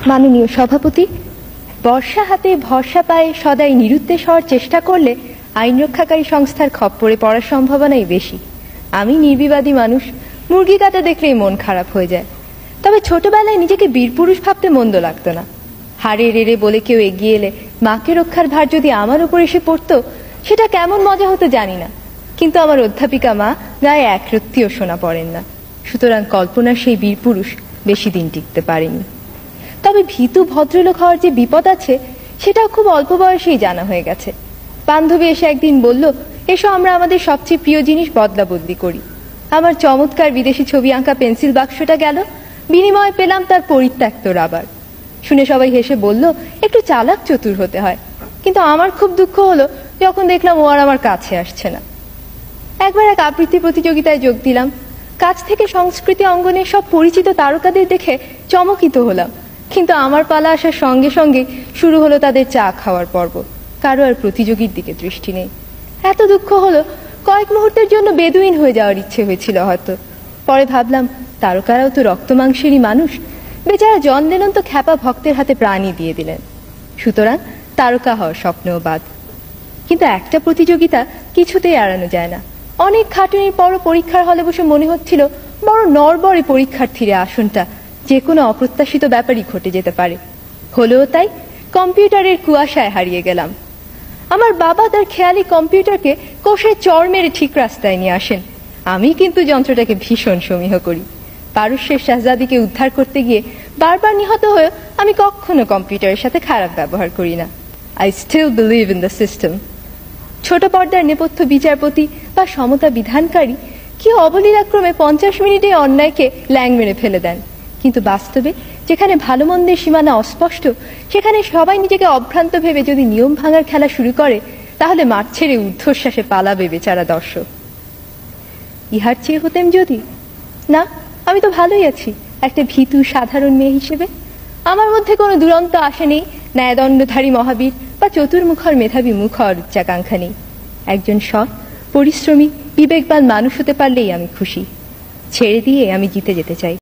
মাননীয় সভাপতি, বর্ষা হাতে ভরসা পায়ে সদাই নিরুদ্দেশ হওয়ার চেষ্টা করলে আইন রক্ষাকারী সংস্থার খপ্পরে পড়ার সম্ভাবনাই বেশি। আমি নির্বিবাদী মানুষ, মুরগি কাটা দেখলেই মন খারাপ হয়ে যায়। তবে ছোটবেলায় নিজেকে বীরপুরুষ ভাবতে মন্দ লাগতো না। হারে রেড়ে বলে কেউ এগিয়ে এলে মাকে রক্ষার ভার যদি আমার উপর এসে পড়তো, সেটা কেমন মজা হতো জানি না। কিন্তু আমার অধ্যাপিকা মা গায়ে এক রত্তিও সোনা পড়েন না, সুতরাং কল্পনার সেই বীরপুরুষ বেশি দিন টিকতে পারেনি। তবে ভীতু ভদ্রলোক হওয়ার যে বিপদ আছে, সেটাও খুব অল্প বয়সেই জানা হয়ে গেছে। বান্ধবী এসে একদিন বলল, এসো আমরা আমাদের সবচেয়ে প্রিয় জিনিস বদলা বদলি করি। আমার চমৎকার বিদেশি ছবি আঁকা পেন্সিল বাক্সটা গেল, বিনিময়ে পেলাম তার পরিত্যক্ত রাবার। শুনে সবাই হেসে বলল, একটু চালাক চতুর হতে হয়। কিন্তু আমার খুব দুঃখ হলো যখন দেখলাম ও আর আমার কাছে আসছে না। একবার এক আবৃত্তি প্রতিযোগিতায় যোগ দিলাম। কাছ থেকে সংস্কৃতি অঙ্গনের সব পরিচিত তারকাদের দেখে চমকিত হলাম, কিন্তু আমার পালা আসার সঙ্গে সঙ্গে শুরু হলো তাদের চা খাওয়ার পর্ব। কারো আর প্রতিযোগীর দিকে দৃষ্টি নেই। এত দুঃখ হলো, কয়েক মুহূর্তের জন্য বেদুইন হয়ে যাওয়ার ইচ্ছে হয়েছিল হয়তো। পরে ভাবলাম, তারকারাও তো রক্ত মাংসেরই মানুষ। বেচারা জন লেনন তো খ্যাপা ভক্তের হাতে প্রাণই দিয়ে দিলেন। সুতরাং তারকা হওয়ার স্বপ্নও বাদ। কিন্তু একটা প্রতিযোগিতা কিছুতেই এড়ানো যায় না। অনেক খাটুনির পরও পরীক্ষার হলে বসে মনে হচ্ছিল বড় নড়বড়ে পরীক্ষার্থীর আসনটা, যে কোনো অপ্রত্যাশিত ব্যাপারই ঘটে যেতে পারে। হলেও তাই, কম্পিউটারের কুয়াশায় হারিয়ে গেলাম। আমার বাবা তার খেয়ালি কম্পিউটারকে কোষে চড় মেরে ঠিক রাস্তায় নিয়ে আসেন। আমি কিন্তু যন্ত্রটাকে ভীষণ সমীহ করি। পারস্যের শাহজাদিকে উদ্ধার করতে গিয়ে বারবার নিহত হয়ে আমি কখনো কম্পিউটারের সাথে খারাপ ব্যবহার করি না। I still believe in the system. ছোট পর্দার নেপথ্য বিচারপতি বা সমতা বিধানকারী কি অবলীলাক্রমে 50 মিনিটে অন্যায়কে ল্যাং মেরে ফেলে দেন। কিন্তু বাস্তবে যেখানে ভালো মন্দের সীমানা অস্পষ্ট, সেখানে সবাই নিজেকে অভ্রান্ত ভেবে যদি নিয়ম ভাঙার খেলা শুরু করে, তাহলে মাঠ ছেড়ে ঊর্ধ্বশ্বাসে পালাবে বেচারা দর্শক। ইহার চেয়ে হতেম যদি না, আমি তো ভালোই আছি একটা ভীতু সাধারণ মেয়ে হিসেবে। আমার মধ্যে কোনো দুরন্ত আশা নেই, ন্যায়দণ্ডধারী মহাবীর বা চতুর্মুখর মেধাবী মুখ আর উচ্চাকাঙ্ক্ষা নেই। একজন সৎ, পরিশ্রমী, বিবেকবান মানুষ হতে পারলেই আমি খুশি। ছেড়ে দিয়ে আমি জিতে যেতে চাই।